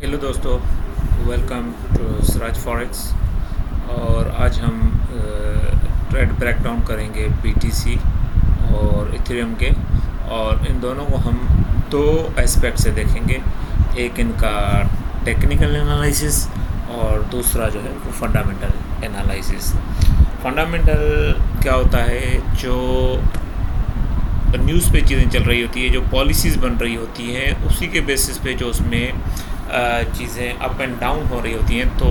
Hello दोस्तों, welcome to Seraj forex. और आज हम ट्रेड ब्रेकडाउन करेंगे बीटीसी और इथेरियम के, और इन दोनों को हम दो एस्पेक्ट से देखेंगे। एक इनका टेक्निकल एनालिसिस और दूसरा जो है वो फंडामेंटल एनालिसिस। फंडामेंटल क्या होता है? जो न्यूज़ पे चीज़ें चल रही होती है, जो पॉलिसीज़ बन रही होती हैं, उसी के बेसिस पे जो उसमें चीज़ें अप एंड डाउन हो रही होती हैं, तो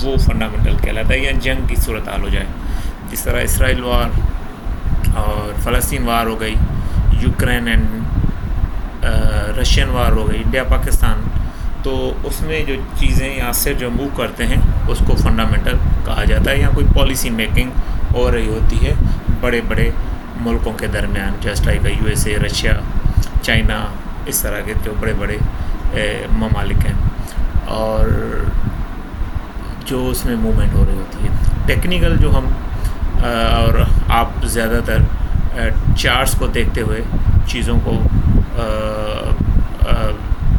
वो फंडामेंटल कहलाता है। या जंग की सूरत हाल हो जाए, जिस तरह इसराइल वार और फ़लस्तीन वार हो गई, यूक्रेन एंड रशियन वार हो गई, इंडिया पाकिस्तान, तो उसमें जो चीज़ें यहाँ से जो मूव करते हैं उसको फंडामेंटल कहा जाता है। या कोई पॉलिसी मेकिंग हो रही होती है बड़े बड़े मुल्कों के दरमियान, just like USA, Russia, China, इस तरह के जो बड़े बड़े ममालिक हैं, और जो उसमें मूवमेंट हो रही होती है। टेक्निकल जो हम और आप ज़्यादातर चार्ट्स को देखते हुए चीज़ों को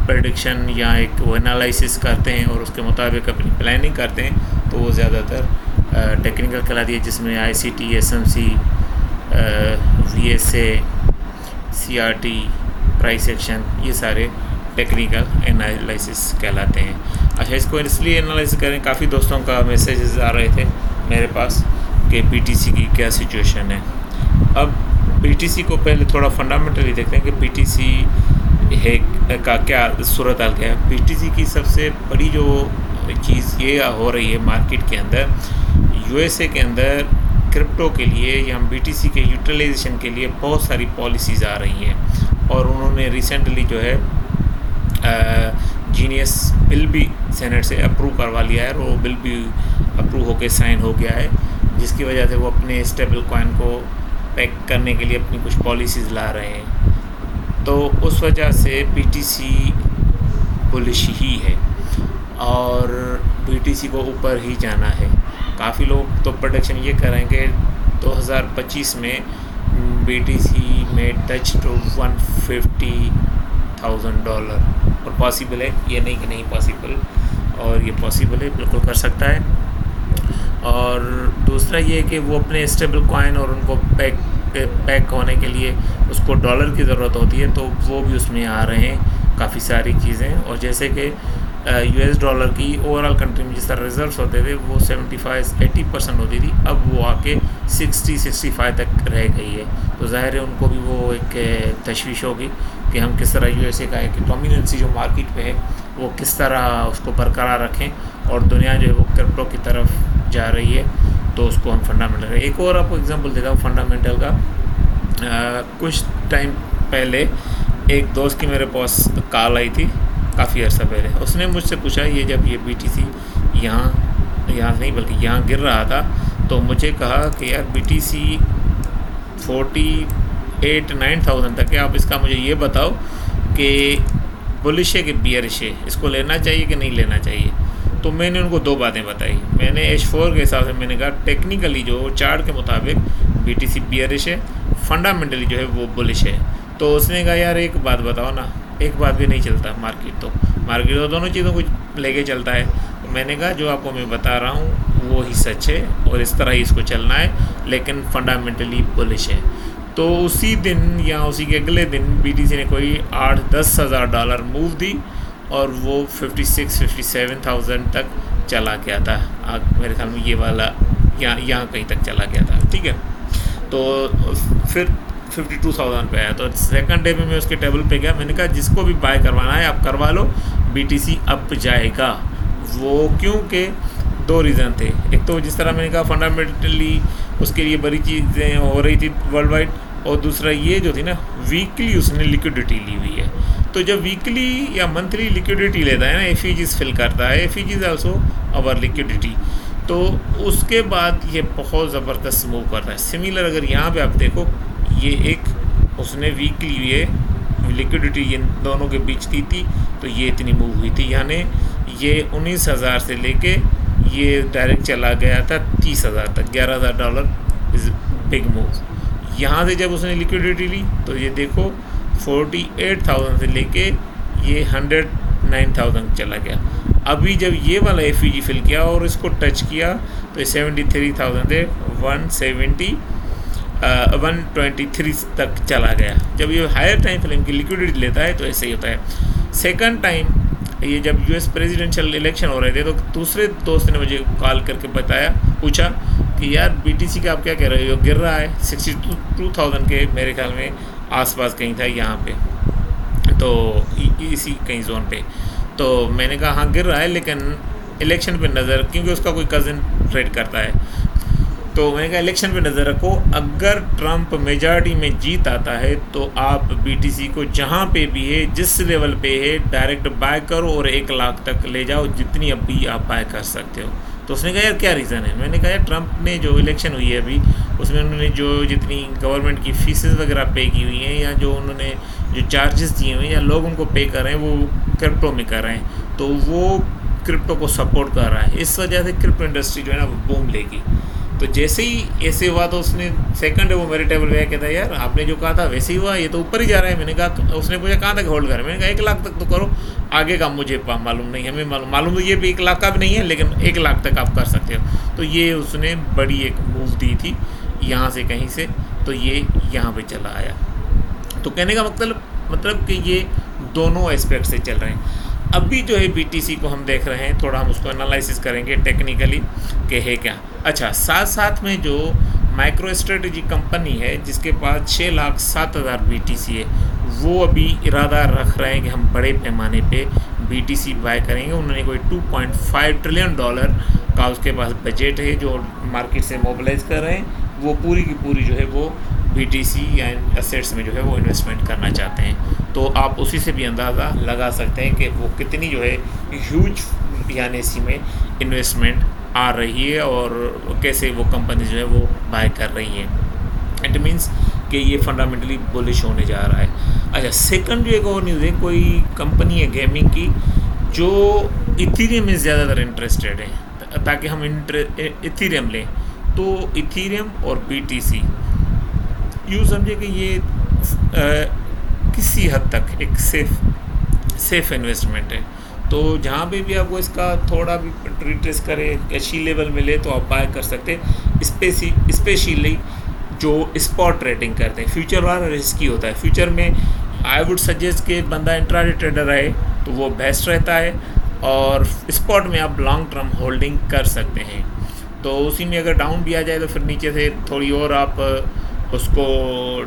प्रेडिक्शन या एक वो एनालिसिस करते हैं और उसके मुताबिक अपनी प्लानिंग करते हैं, तो वो ज़्यादातर टेक्निकल कहलाती है, जिसमें ICT, SMC, VSA, CRT, price action, ये सारे टेक्निकल एनालिसिस कहलाते हैं। अच्छा, इसको इसलिए एनालिसिस करें, काफ़ी दोस्तों का मैसेजेस आ रहे थे मेरे पास कि बीटीसी की क्या सिचुएशन है। अब बीटीसी को पहले थोड़ा फंडामेंटली देखते हैं कि बीटीसी है का क्या सूरत हाल क्या है। बीटीसी की सबसे बड़ी जो चीज़ ये हो रही है मार्केट के अंदर, यूएसए के अंदर क्रिप्टो के लिए या बीटीसी के यूटिलाइजेशन के लिए बहुत सारी पॉलिसीज़ आ रही हैं, और उन्होंने रिसेंटली जो है जीनियस बिल भी सेनेट से अप्रूव करवा लिया है, और वो बिल भी अप्रूव होकर साइन हो गया है, जिसकी वजह से वो अपने स्टेबल कॉइन को पैक करने के लिए अपनी कुछ पॉलिसीज़ ला रहे हैं। तो उस वजह से बीटीसी बुलिश ही है और बीटीसी को ऊपर ही जाना है। काफ़ी लोग तो प्रोडक्शन ये करेंगे 2025 में बीटीसी में टच टू $150,000, और पॉसिबल है, ये नहीं कि नहीं पॉसिबल, और ये पॉसिबल है, बिल्कुल कर सकता है। और दूसरा ये है कि वो अपने स्टेबल कॉइन और उनको पैक होने के लिए उसको डॉलर की ज़रूरत होती है, तो वो भी उसमें आ रहे हैं काफ़ी सारी चीज़ें। और जैसे कि यूएस डॉलर की ओवरऑल कंट्री में जिस तरह रिजर्व्स होते थे वो 75-80% होती थी, अब वो आके 60-65 तक रह गई है। तो ज़ाहिर है उनको भी वो एक तशवीश होगी कि हम किस तरह यूएसए का एक डोमिनेंसी जो मार्केट पे है वो किस तरह उसको बरकरार रखें, और दुनिया जो है वो क्रिप्टो की तरफ जा रही है, तो उसको हम फंडामेंटल। एक और आपको एग्जांपल देता हूँ फंडामेंटल का। कुछ टाइम पहले एक दोस्त की मेरे पास कॉल आई थी, काफ़ी अर्सा पहले। उसने मुझसे पूछा, ये जब ये बीटीसी यहाँ नहीं बल्कि यहाँ गिर रहा था, तो मुझे कहा कि यार बीटीसी 48-9,000 तक है, आप इसका मुझे ये बताओ कि बुलिश है कि बियरिश है, इसको लेना चाहिए कि नहीं लेना चाहिए। तो मैंने उनको दो बातें बताई। मैंने H4 के हिसाब से मैंने कहा टेक्निकली जो चार्ट के मुताबिक बीटीसी बियरिश है, फंडामेंटली जो है वो बुलिश है। तो उसने कहा यार एक बात बताओ ना, एक बात भी नहीं चलता, मार्केट तो दोनों चीज़ों को लेके चलता है। तो मैंने कहा जो आपको मैं बता रहा हूँ वो ही सच है और इस तरह ही इसको चलना है, लेकिन फंडामेंटली बुलिश है। तो उसी दिन या उसी के अगले दिन बीटीसी ने कोई $8-10 हज़ार मूव दी, और वो 56-57,000 तक चला गया था। मेरे ख्याल में ये वाला यहाँ कहीं तक चला गया था, ठीक है। तो फिर 52,000 पे आया, तो सेकंड डे में मैं उसके टेबल पे गया। मैंने कहा जिसको भी बाय करवाना है आप करवा लो, बीटीसी अप जाएगा। वो क्योंकि दो रीज़न थे। एक तो जिस तरह मैंने कहा फंडामेंटली उसके लिए बड़ी चीज़ें हो रही थी वर्ल्ड वाइड, और दूसरा ये जो थी ना वीकली उसने लिक्विडिटी ली हुई है। तो जब वीकली या मंथली लिक्विडिटी लेता है ना, एफईजीज फिल करता है, एफईजीज आल्सो अवर लिक्विडिटी, तो उसके बाद ये बहुत ज़बरदस्त मूव करता है। सिमिलर अगर यहाँ पे आप देखो, ये एक उसने वीकली ये लिक्विडिटी इन दोनों के बीच दी थी, तो ये इतनी मूव हुई थी। यानी ये 19,000 से लेके ये डायरेक्ट चला गया था 30,000 तक, $11,000 इज़ बिग मूव। यहाँ से जब उसने लिक्विडिटी ली तो ये देखो 48,000 से लेके ये 109 9,000 चला गया। अभी जब ये वाला एफ फिल किया और इसको टच किया तो ये 73,000 से 123 तक चला गया। जब ये हायर टाइम फ्रेम की लिक्विडिटी लेता है तो ऐसे ही होता है। सेकंड टाइम ये जब यूएस प्रेसिडेंशियल इलेक्शन हो रहे थे तो दूसरे दोस्त ने मुझे कॉल करके पूछा कि यार बीटीसी का आप क्या कह रहे हो, गिर रहा है 62,000 के मेरे ख्याल में आसपास कहीं था यहाँ पे, तो इसी कहीं जोन पे। तो मैंने कहा हाँ गिर रहा है, लेकिन इलेक्शन पे नज़र, क्योंकि उसका कोई कज़न ट्रेड करता है, तो मैंने कहा इलेक्शन पे नज़र रखो। अगर ट्रंप मेजॉरिटी में जीत आता है तो आप बीटीसी को जहाँ पे भी है, जिस लेवल पे है, डायरेक्ट बाय करो और 1 लाख तक ले जाओ, जितनी अभी आप बाय कर सकते हो। तो उसने कहा यार क्या रीज़न है। मैंने कहा यार ट्रंप ने जो इलेक्शन हुई है अभी, उसमें उन्होंने जो जितनी गवर्नमेंट की फीसेस वगैरह पे की हुई हैं, या जो उन्होंने जो चार्जेस दिए हुए हैं या लोग उनको पे कर रहे हैं, वो क्रिप्टो में कर रहे हैं, तो वो क्रिप्टो को सपोर्ट कर रहा है। इस वजह से क्रिप्टो इंडस्ट्री जो है ना वो बूम लेगी। तो जैसे ही ऐसे हुआ तो उसने सेकंड वो मेरे टेबल पे कहता है यार आपने जो कहा था वैसे ही हुआ, ये तो ऊपर ही जा रहा है। मैंने कहा, उसने पूछा कहाँ तक होल्ड करें, मैंने कहा 1 लाख तक तो करो, आगे का मुझे मालूम नहीं, हमें मालूम तो ये भी 1 लाख का भी नहीं है, लेकिन 1 लाख तक आप कर सकते हो। तो ये उसने बड़ी एक मूव दी थी यहाँ से कहीं से, तो ये यहाँ पे चला आया। तो कहने का मतलब कि ये दोनों एस्पेक्ट से चल रहे हैं। अभी जो है बीटीसी को हम देख रहे हैं, थोड़ा हम उसको एनालिसिस करेंगे टेक्निकली कि है क्या। अच्छा, साथ में जो माइक्रो स्ट्रेटेजी कंपनी है जिसके पास 6,07,000 बीटीसी है, वो अभी इरादा रख रहे हैं कि हम बड़े पैमाने पे बीटीसी बाय करेंगे। उन्होंने कोई $2.5 ट्रिलियन का उसके पास बजट है जो मार्केट से मोबिलाइज कर रहे हैं। वो पूरी की पूरी जो है वो बीटीसी या एसेट्स में जो है वो इन्वेस्टमेंट करना चाहते हैं। तो आप उसी से भी अंदाज़ा लगा सकते हैं कि वो कितनी जो है ह्यूज यानी इसी में इन्वेस्टमेंट आ रही है और कैसे वो कंपनी जो है वो बाय कर रही है। इट मीन्स कि ये फंडामेंटली बुलिश होने जा रहा है। अच्छा, सेकंड जो एक और न्यूज़ है, कोई कंपनी है गेमिंग की जो इथीरियम में ज़्यादातर इंटरेस्टेड है, ताकि हम इथीरियम लें। तो इथीरियम और बीटीसी यूँ समझे कि ये किसी हद तक एक सेफ इन्वेस्टमेंट है। तो जहाँ पे भी आपको इसका थोड़ा भी रिट्रेस करे, अच्छी लेवल मिले तो आप बाय कर सकते हैं। स्पेशली जो स्पॉट ट्रेडिंग करते हैं, फ्यूचर वाला रिस्की होता है। फ्यूचर में आई वुड सजेस्ट कि बंदा इंट्राडे ट्रेडर रहे तो वो बेस्ट रहता है, और स्पॉट में आप लॉन्ग टर्म होल्डिंग कर सकते हैं। तो उसी में अगर डाउन भी आ जाए तो फिर नीचे से थोड़ी और आप उसको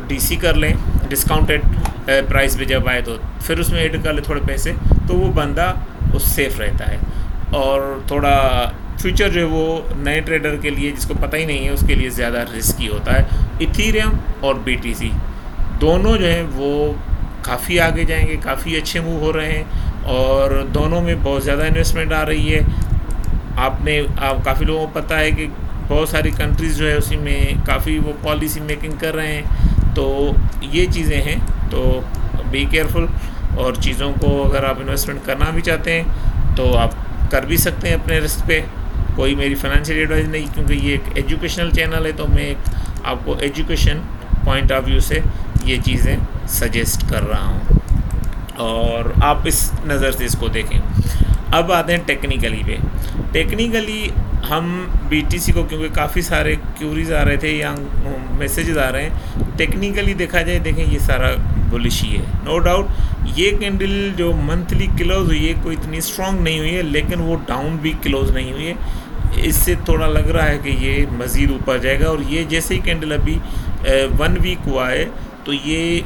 डीसी कर लें, डिस्काउंटेड प्राइस पे जब आए तो फिर उसमें ऐड कर ले थोड़े पैसे, तो वो बंदा उस सेफ रहता है। और थोड़ा फ्यूचर जो है वो नए ट्रेडर के लिए जिसको पता ही नहीं है उसके लिए ज़्यादा रिस्की होता है। इथीरियम और बीटीसी दोनों जो है वो काफ़ी आगे जाएंगे, काफ़ी अच्छे मूव हो रहे हैं और दोनों में बहुत ज़्यादा इन्वेस्टमेंट आ रही है। आप काफ़ी लोगों को पता है कि बहुत सारी कंट्रीज़ जो है उसी में काफ़ी वो पॉलिसी मेकिंग कर रहे हैं। तो ये चीज़ें हैं, तो बी केयरफुल। और चीज़ों को अगर आप इन्वेस्टमेंट करना भी चाहते हैं तो आप कर भी सकते हैं अपने रिस्क पे। कोई मेरी फाइनेंशियल एडवाइस नहीं, क्योंकि ये एक एजुकेशनल चैनल है, तो मैं आपको एजुकेशन पॉइंट ऑफ व्यू से ये चीज़ें सजेस्ट कर रहा हूँ और आप इस नज़र से इसको देखें। अब आते हैं टेक्निकली पे। टेक्निकली हम बीटीसी को, क्योंकि काफ़ी सारे क्यूरीज आ रहे थे या मैसेजेस आ रहे हैं, टेक्निकली देखा जाए, देखें ये सारा बुलिश ही है, नो डाउट। ये कैंडल जो मंथली क्लोज हुई है कोई इतनी स्ट्रॉन्ग नहीं हुई है, लेकिन वो डाउन भी क्लोज नहीं हुई है। इससे थोड़ा लग रहा है कि ये मज़ीद ऊपर जाएगा। और ये जैसे ही कैंडल अभी 1 वीक हुआ है, तो ये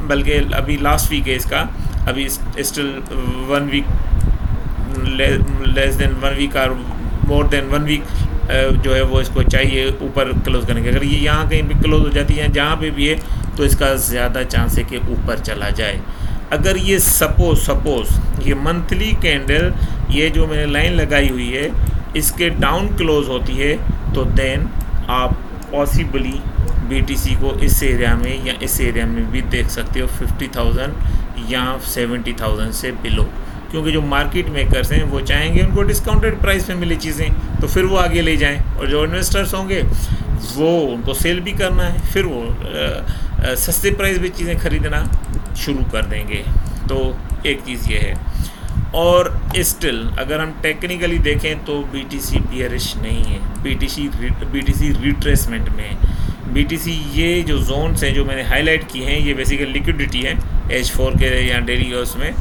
बल्कि अभी लास्ट वीक है इसका, अभी still 1 week, less than 1 week और मोर देन 1 वीक जो है वो इसको चाहिए ऊपर क्लोज करने के। अगर ये यहाँ कहीं भी क्लोज हो जाती है, जहाँ पे भी है, तो इसका ज़्यादा चांस है कि ऊपर चला जाए। अगर ये सपोज ये मंथली कैंडल, ये जो मैंने लाइन लगाई हुई है, इसके डाउन क्लोज होती है, तो देन आप पॉसिबली बीटीसी को इस एरिया में या इस एरिया में भी देख सकते हो 50,000 या 70,000 से बिलो। क्योंकि जो मार्केट मेकर्स हैं वो चाहेंगे उनको डिस्काउंटेड प्राइस पे मिले चीज़ें, तो फिर वो आगे ले जाएं। और जो इन्वेस्टर्स होंगे वो उनको सेल भी करना है, फिर वो सस्ते प्राइस पे चीज़ें ख़रीदना शुरू कर देंगे। तो एक चीज़ ये है। और स्टिल अगर हम टेक्निकली देखें तो BTC बियरिश नहीं है, BTC रिट्रेसमेंट में है। BTC ये जो जोन्स हैं जो मैंने हाईलाइट की हैं ये बेसिकली लिक्विडिटी है H4 के या डेली के उसमें,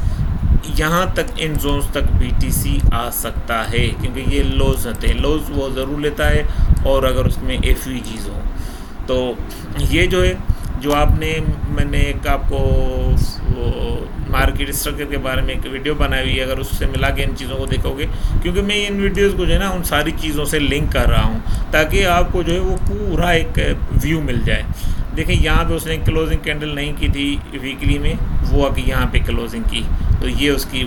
यहाँ तक इन जोन्स तक BTC आ सकता है क्योंकि ये लोज होते हैं, लोज वो ज़रूर लेता है और अगर उसमें FVGs हो तो ये जो है जो मैंने एक आपको मार्केट स्ट्रक्चर के बारे में एक वीडियो बनाई हुई है, अगर उससे मिला के इन चीज़ों को देखोगे, क्योंकि मैं इन वीडियोस को जो है ना उन सारी चीज़ों से लिंक कर रहा हूँ ताकि आपको जो है वो पूरा एक व्यू मिल जाए। देखिए यहाँ पे उसने क्लोजिंग कैंडल नहीं की थी वीकली में, वो अभी यहाँ पे क्लोजिंग की तो ये उसकी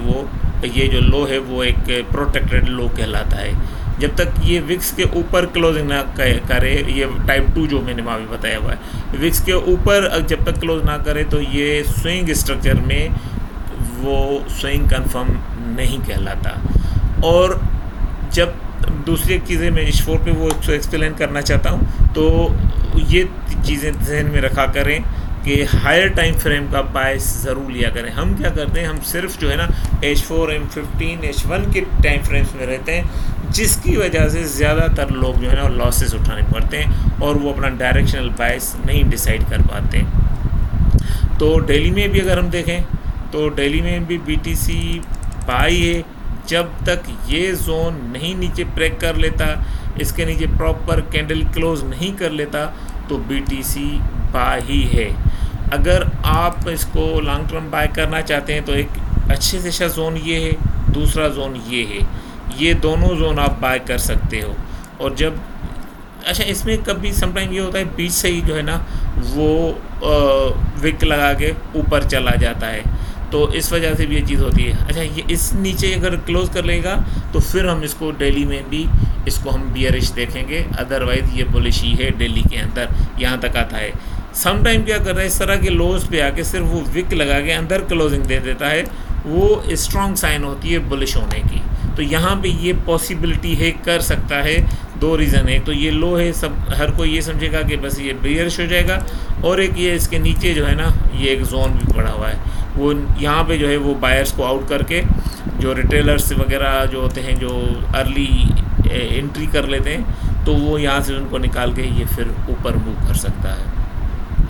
ये जो लो है वो एक प्रोटेक्टेड लो कहलाता है। जब तक ये विक्स के ऊपर क्लोजिंग ना करे, ये टाइप 2 जो मैंने वहाँ भी बताया हुआ है, विक्स के ऊपर जब तक क्लोज ना करे तो ये स्विंग स्ट्रक्चर में वो स्विंग कंफर्म नहीं कहलाता। और जब दूसरी एक चीज़ें मैं H4 पे वो एक्सप्लेन करना चाहता हूँ, तो ये चीज़ें ध्यान में रखा करें कि हायर टाइम फ्रेम का बायस ज़रूर लिया करें। हम क्या करते हैं, हम सिर्फ जो है ना H4, M15, H1 के टाइम फ्रेम्स में रहते हैं, जिसकी वजह से ज़्यादातर लोग जो है ना लॉसेस उठाने पड़ते हैं और वो अपना डायरेक्शनल बायस नहीं डिसाइड कर पाते। तो डेली में भी अगर हम देखें तो डेली में भी BTC बाई है, जब तक ये जोन नहीं नीचे ब्रेक कर लेता, इसके नीचे प्रॉपर कैंडल क्लोज नहीं कर लेता तो BTC बाय ही है। अगर आप इसको लॉन्ग टर्म बाय करना चाहते हैं तो एक अच्छे से अच्छा जोन ये है, दूसरा जोन ये है, ये दोनों जोन आप बाय कर सकते हो। और जब अच्छा इसमें कभी समटाइम ये होता है बीच से ही जो है ना वो विक लगा के ऊपर चला जाता है, तो इस वजह से भी ये चीज़ होती है। अच्छा ये इस नीचे अगर क्लोज कर लेगा तो फिर हम इसको डेली में भी इसको हम बियरिश देखेंगे, अदरवाइज़ ये बुलिश ही है डेली के अंदर, यहाँ तक आता है। सम टाइम क्या कर रहा है, इस तरह के लोज पे आके सिर्फ वो विक लगा के अंदर क्लोजिंग दे देता है, वो स्ट्रॉन्ग साइन होती है बुलिश होने की। तो यहाँ पे ये पॉसिबिलिटी है, कर सकता है। दो रीज़न है, तो ये लो है, सब हर कोई ये समझेगा कि बस ये बियरिश हो जाएगा, और एक ये इसके नीचे जो है ना ये एक जोन भी पड़ा हुआ है, वो यहाँ पे जो है वो बायर्स को आउट करके जो रिटेलर्स वगैरह जो होते हैं जो अर्ली एंट्री कर लेते हैं, तो वो यहाँ से उनको निकाल के ये फिर ऊपर मूव कर सकता है।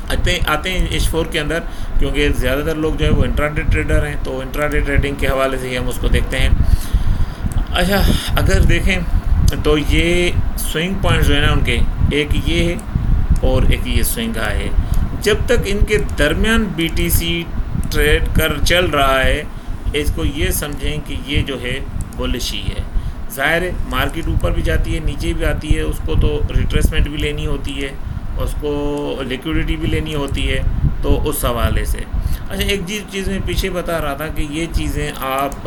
आते हैं H4 के अंदर, क्योंकि ज़्यादातर लोग जो है वो इंट्राडे ट्रेडर हैं, तो इंट्राडे ट्रेडिंग के हवाले से ही हम उसको देखते हैं। अच्छा अगर देखें तो ये स्विंग पॉइंट जो है ना उनके, एक ये है और एक ये स्विंग हाई है। जब तक इनके दरमियान BTC ट्रेड कर चल रहा है, इसको ये समझें कि ये जो है बुलिश ही है। ज़ाहिर है मार्केट ऊपर भी जाती है नीचे भी आती है, उसको तो रिट्रेसमेंट भी लेनी होती है, उसको लिक्विडिटी भी लेनी होती है, तो उस हवाले से। अच्छा एक चीज़ मैं पीछे बता रहा था कि ये चीज़ें आप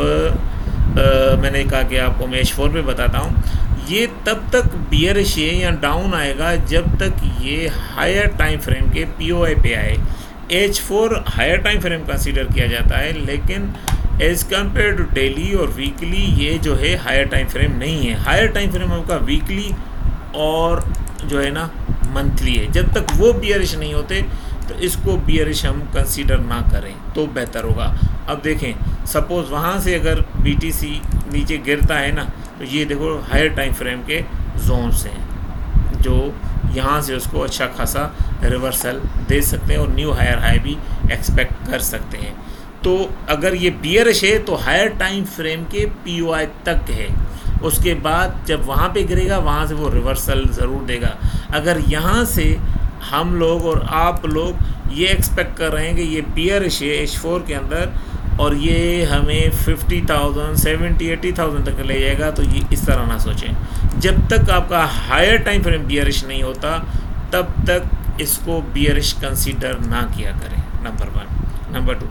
मैंने कहा कि आपको मैं H4 पे बताता हूँ, ये तब तक बियरिश है या डाउन आएगा जब तक ये हायर टाइम फ्रेम के POI पे आए। H4 higher time frame consider किया जाता है, लेकिन एज़ कम्पेयर टू डेली और वीकली ये जो है हायर टाइम फ्रेम नहीं है। हायर टाइम फ्रेम आपका वीकली और जो है ना मंथली है। जब तक वो बियरिश नहीं होते तो इसको बियरिश हम कंसीडर ना करें तो बेहतर होगा। अब देखें सपोज़ वहाँ से अगर BTC नीचे गिरता है ना, तो ये देखो हायर टाइम फ्रेम के जोन्स हैं जो यहाँ से उसको अच्छा खासा रिवर्सल दे सकते हैं और न्यू हायर हाई भी एक्सपेक्ट कर सकते हैं। तो अगर ये बियरिश है तो हायर टाइम फ्रेम के POI तक है, उसके बाद जब वहाँ पे गिरेगा वहाँ से वो रिवर्सल ज़रूर देगा। अगर यहाँ से हम लोग और आप लोग ये एक्सपेक्ट कर रहे हैं कि ये बियरिश है H4 के अंदर और ये हमें 50,000 70 80,000 तक ले जाएगा, तो ये इस तरह ना सोचें। जब तक आपका हायर टाइम फ्रेम बियरिश नहीं होता तब तक इसको बियरिश कंसीडर ना किया करें, नंबर 1। नंबर 2,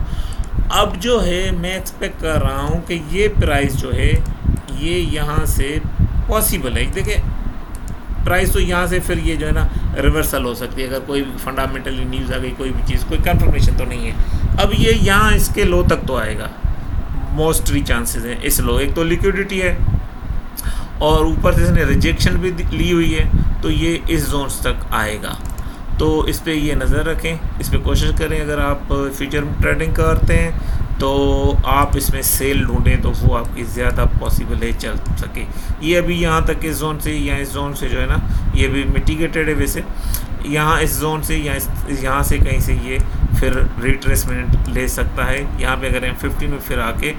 अब जो है मैं एक्सपेक्ट कर रहा हूँ कि ये प्राइस जो है ये यहाँ से पॉसिबल है। देखिए प्राइस तो यहाँ से फिर ये जो है ना रिवर्सल हो सकती है, अगर कोई फंडामेंटली न्यूज़ आ गई, कोई भी चीज़, कोई कंफर्मेशन तो नहीं है। अब ये यहाँ इसके लो तक तो आएगा, मोस्टली चांसेस हैं इस लो। एक तो लिक्विडिटी है और ऊपर से इसने रिजेक्शन भी ली हुई है, तो ये इस जोन्स तक आएगा। तो इस पे ये नज़र रखें, इस पे कोशिश करें। अगर आप फ्यूचर में ट्रेडिंग करते हैं तो आप इसमें सेल ढूंढें तो वो आपकी ज़्यादा पॉसिबल है चल सके। ये अभी यहाँ तक इस जोन से या इस जोन से जो है ना, ये भी मिटिगेटेड है वैसे। यहाँ इस जोन से या यहाँ से कहीं से ये फिर रिट्रेसमेंट ले सकता है। यहाँ पे अगर M50 में फिर आके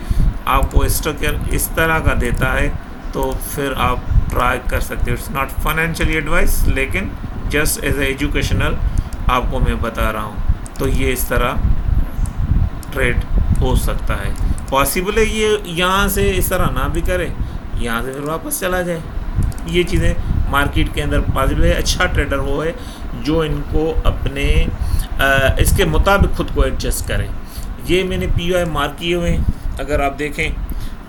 आपको स्ट्रक्चर इस तरह का देता है तो फिर आप ट्राई कर सकते हो। इट्स नॉट फाइनेंशियली एडवाइस, लेकिन जस्ट एज ए एजुकेशनल आपको मैं बता रहा हूँ। तो ये इस तरह ट्रेड हो सकता है, पॉसिबल है। ये यहाँ से इस तरह ना भी करे, यहाँ से फिर वापस चला जाए। ये चीज़ें मार्केट के अंदर पॉसिबल है। अच्छा ट्रेडर वो है जो इनको अपने इसके मुताबिक खुद को एडजस्ट करे। ये मैंने POI मार्क किए हुए हैं, अगर आप देखें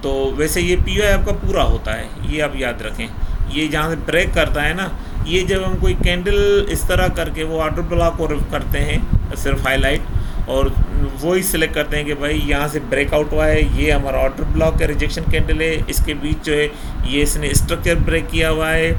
तो वैसे ये POI आपका पूरा होता है, ये आप याद रखें। ये जहाँ से ब्रेक करता है ना, ये जब हम कोई कैंडल इस तरह करके वो ऑर्डर ब्लॉक को करते हैं, सिर्फ हाईलाइट, और वो ही सिलेक्ट करते हैं कि भाई यहाँ से ब्रेकआउट हुआ है, ये हमारा ऑर्डर ब्लॉक है, रिजेक्शन कैंडल है, इसके बीच जो है ये इसने स्ट्रक्चर ब्रेक किया हुआ है,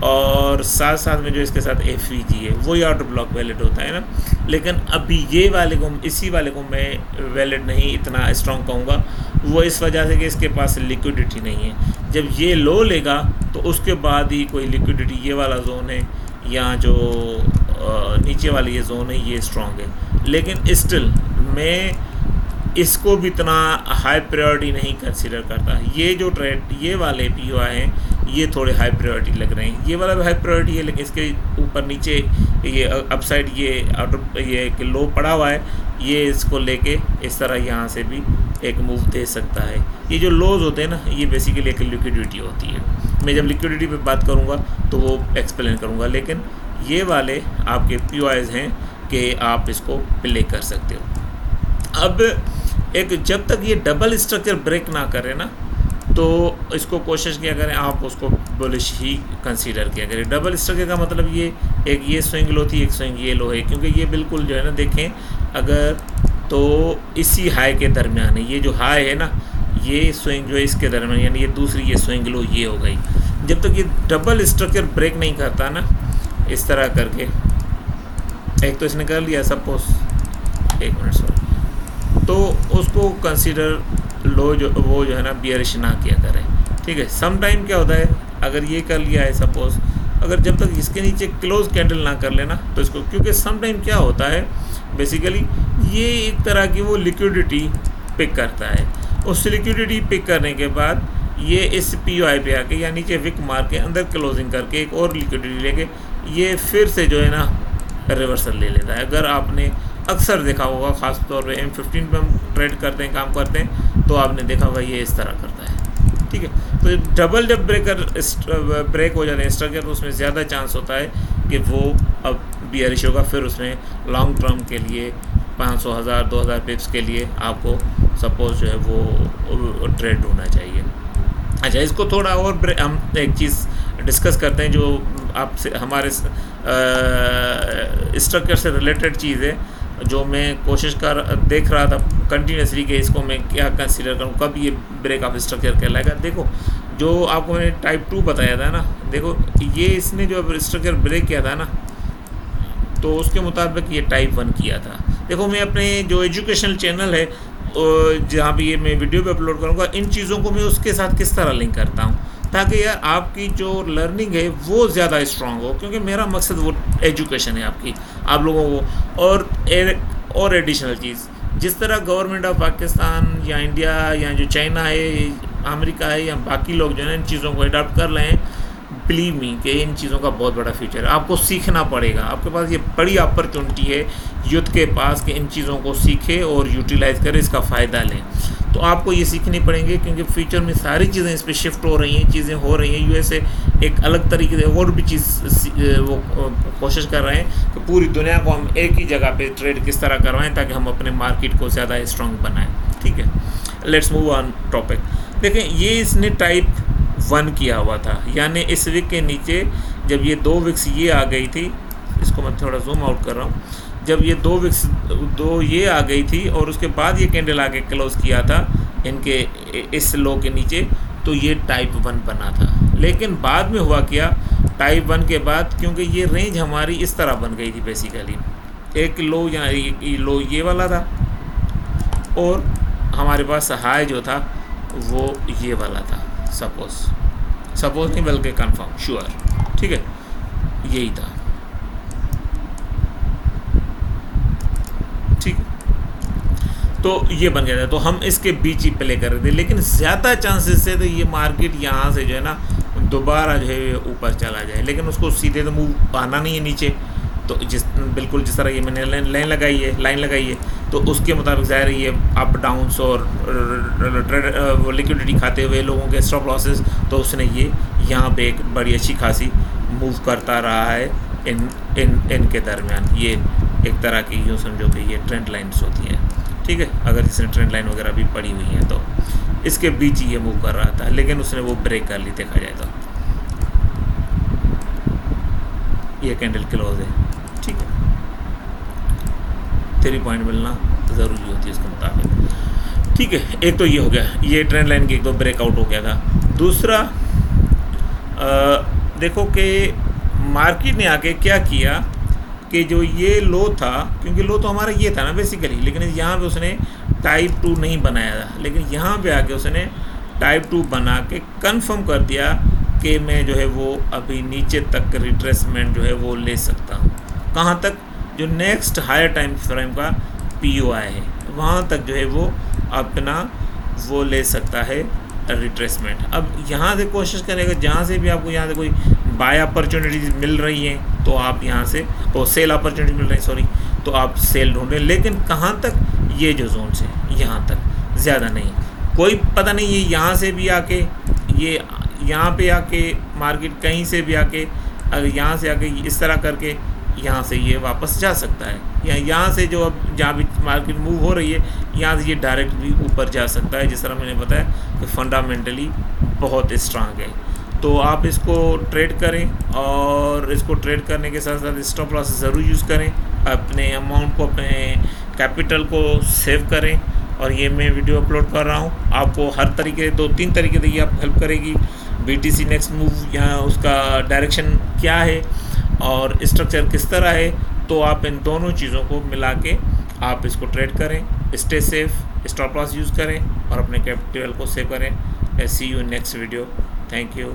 और साथ साथ में जो इसके साथ FVG है, वही ऑर्डर ब्लॉक वैलिड होता है ना। लेकिन अभी ये वाले को, इसी वाले को मैं वैलिड नहीं इतना स्ट्रॉन्ग कहूँगा, वो इस वजह से कि इसके पास लिक्विडिटी नहीं है। जब ये लो लेगा तो उसके बाद ही कोई लिक्विडिटी, ये वाला जोन है या जो नीचे वाली ये जोन है, ये स्ट्रॉन्ग है। लेकिन स्टिल मैं इसको भी इतना हाई प्रायोरिटी नहीं कंसीडर करता। ये जो ट्रेड, ये वाले POI हैं, ये थोड़े हाई प्रायोरिटी लग रहे हैं। ये वाला भी हाई प्रायोरिटी है, लेकिन इसके ऊपर नीचे ये अपसाइड ये लो पड़ा हुआ है, ये इसको लेके इस तरह यहाँ से भी एक मूव दे सकता है। ये जो लोज होते हैं ना, ये बेसिकली एक लिक्विडिटी होती है। मैं जब लिक्विडिटी पे बात करूँगा तो वो एक्सप्लेन करूँगा, लेकिन ये वाले आपके POIs हैं कि आप इसको प्ले कर सकते हो। अब जब तक ये डबल स्ट्रक्चर ब्रेक ना करे ना, तो इसको कोशिश किया करें आप उसको बुलिश ही कंसीडर किया करें। डबल स्ट्रक्चर का मतलब ये एक ये स्विंग लो थी, एक स्विंग ये लो है, क्योंकि ये बिल्कुल जो है ना, देखें अगर तो इसी हाई के दरमियान है। ये जो हाई है ना, ये स्विंग जो है इसके दरमियान, यानी ये दूसरी ये स्विंग लो ये हो गई। जब तक ये डबल स्ट्रक्चर ब्रेक नहीं करता ना, इस तरह करके, एक तो इसने कर लिया सपोज, एक मिनट सॉरी, तो उसको कंसीडर लो जो वो जो है ना बियरिश ना किया करें, ठीक है। सम टाइम क्या होता है, अगर ये कर लिया है सपोज, अगर जब तक इसके नीचे क्लोज कैंडल ना कर लेना तो इसको, क्योंकि सम टाइम क्या होता है बेसिकली, ये एक तरह की वो लिक्विडिटी पिक करता है। उस लिक्विडिटी पिक करने के बाद ये इस POI पे आके या नीचे विक मार के अंदर क्लोजिंग करके एक और लिक्विडिटी लेके ये फिर से जो है ना रिवर्सल ले लेता है। अगर आपने अक्सर देखा होगा, ख़ास तौर पे M15 पे हम ट्रेड करते हैं, काम करते हैं, तो आपने देखा होगा ये इस तरह करता है, ठीक है। तो डबल जब ब्रेक हो जाते हैं स्ट्रक्चर, तो उसमें ज़्यादा चांस होता है कि वो अब बियरिश होगा। फिर उसमें लॉन्ग टर्म के लिए 500, 1000, 2000 पिप्स के लिए आपको सपोज जो है वो ट्रेड होना चाहिए। अच्छा, इसको थोड़ा और हम एक चीज़ डिस्कस करते हैं जो आपसे हमारे स्ट्रक्चर से रिलेटेड चीज़ है, जो मैं कोशिश देख रहा था कंटिन्यूसली कि इसको मैं क्या कंसीडर करूँ, कब ये ब्रेक ऑफ स्ट्रक्चर कहलाएगा। देखो, जो आपको मैंने टाइप 2 बताया था ना, देखो ये इसने जो स्ट्रक्चर ब्रेक किया था ना, तो उसके मुताबिक ये टाइप 1 किया था। देखो, मैं अपने जो एजुकेशनल चैनल है जहाँ पे ये मैं वीडियो पे अपलोड करूँगा, इन चीज़ों को मैं उसके साथ किस तरह लिंक करता हूँ, ताकि यार आपकी जो लर्निंग है वो ज़्यादा स्ट्रॉन्ग हो, क्योंकि मेरा मकसद वो एजुकेशन है आपकी, आप लोगों को। और एडिशनल चीज़, जिस तरह गवर्नमेंट ऑफ पाकिस्तान या इंडिया या जो चाइना है, अमेरिका है, या बाकी लोग जो है इन चीज़ों को अडॉप्ट कर रहे हैं, बिलीव मी कि इन चीज़ों का बहुत बड़ा फ्यूचर है। आपको सीखना पड़ेगा, आपके पास ये बड़ी अपॉर्चुनिटी है यूथ के पास कि इन चीज़ों को सीखे और यूटिलाइज़ करें, इसका फ़ायदा लें। तो आपको ये सीखनी पड़ेंगे, क्योंकि फ्यूचर में सारी चीज़ें इस पर शिफ्ट हो रही हैं, चीज़ें हो रही हैं। USA एक अलग तरीके से और भी चीज़ वो कोशिश कर रहे हैं कि पूरी दुनिया को हम एक ही जगह पे ट्रेड किस तरह करवाएं, ताकि हम अपने मार्केट को ज़्यादा स्ट्रॉन्ग बनाएं, ठीक है। Let's move on topic. देखें, ये इसने टाइप 1 किया हुआ था, यानी इस विक के नीचे जब ये 2 विक्स ये आ गई थी, इसको मैं थोड़ा जूम आउट कर रहा हूँ, जब ये 2 विक्स ये आ गई थी और उसके बाद ये कैंडल आके क्लोज किया था इनके इस लो के नीचे, तो ये टाइप 1 बना था। लेकिन बाद में हुआ क्या, टाइप 1 के बाद, क्योंकि ये रेंज हमारी इस तरह बन गई थी बेसिकली, एक लो यहाँ लो ये वाला था और हमारे पास हाई जो था वो ये वाला था, सपोज नहीं बल्कि कंफर्म, श्योर, ठीक है, यही था, ठीक है। तो ये बन गया था, तो हम इसके बीच ही प्ले कर रहे थे, लेकिन ज़्यादा चांसेस थे तो ये मार्केट यहाँ से जो है ना दोबारा जो है ऊपर चला जाए, लेकिन उसको सीधे तो मूव आना नहीं है नीचे, तो बिल्कुल जिस तरह ये मैंने लाइन लगाई है तो उसके मुताबिक ज़ाहिर है ये अप डाउन्स और लिक्विडिटी खाते हुए लोगों के स्टॉप लॉसेस, तो उसने ये यहाँ पे एक बड़ी अच्छी खासी मूव करता रहा है इनके दरमियान। ये एक तरह की यूँ समझो कि ये ट्रेंड लाइन्स होती हैं, ठीक है, अगर जिसने ट्रेंड लाइन वगैरह भी पड़ी हुई है तो इसके बीच ही ये मूव कर रहा था, लेकिन उसने वो ब्रेक कर ली, देखा जाए तो ये कैंडल क्लोज है, ठीक है, 3 पॉइंट मिलना ज़रूरी होती है उसके मुताबिक, ठीक है। एक तो ये हो गया, ये ट्रेंड लाइन की एक तो ब्रेकआउट हो गया था। दूसरा देखो कि मार्केट ने आके क्या किया कि जो ये लो था, क्योंकि लो तो हमारा ये था ना बेसिकली, लेकिन यहाँ पे उसने टाइप 2 नहीं बनाया था, लेकिन यहाँ पे आके उसने टाइप 2 बना के कंफर्म कर दिया कि मैं जो है वो अभी नीचे तक रिट्रेसमेंट जो है वो ले सकता हूँ। कहाँ तक, जो नेक्स्ट हायर टाइम फ्रेम का POI है वहाँ तक जो है वो अपना वो ले सकता है रिट्रेसमेंट। अब यहाँ से कोशिश करेगा, जहाँ से भी आपको यहाँ से कोई बाय अपॉर्चुनिटीज़ मिल रही हैं तो आप यहाँ से, और सेल अपॉर्चुनिटी मिल रही है सॉरी, तो आप सेल ढूंढें, लेकिन कहाँ तक, ये जो जोन से यहाँ तक, ज़्यादा नहीं। कोई पता नहीं, ये यहाँ से भी आके, ये यहाँ पे आके मार्केट कहीं से भी आके, अगर यहाँ से आके इस तरह करके यहाँ से ये वापस जा सकता है, या यहाँ से जो अब जहाँ भी मार्केट मूव हो रही है यहाँ से ये डायरेक्ट भी ऊपर जा सकता है, जिस तरह मैंने बताया कि फंडामेंटली बहुत स्ट्रांग है। तो आप इसको ट्रेड करें, और इसको ट्रेड करने के साथ साथ स्टॉप लॉस ज़रूर यूज़ करें, अपने अमाउंट को, अपने कैपिटल को सेव करें। और ये मैं वीडियो अपलोड कर रहा हूँ, आपको हर तरीके 2-3 तरीके से ये आपको हेल्प करेगी। BTC नेक्स्ट मूव, यहाँ उसका डायरेक्शन क्या है और स्ट्रक्चर किस तरह है, तो आप इन दोनों चीज़ों को मिला के आप इसको ट्रेड करें, stay safe, stop loss use करें और अपने कैपिटल को सेव करें। See you next video, thank you.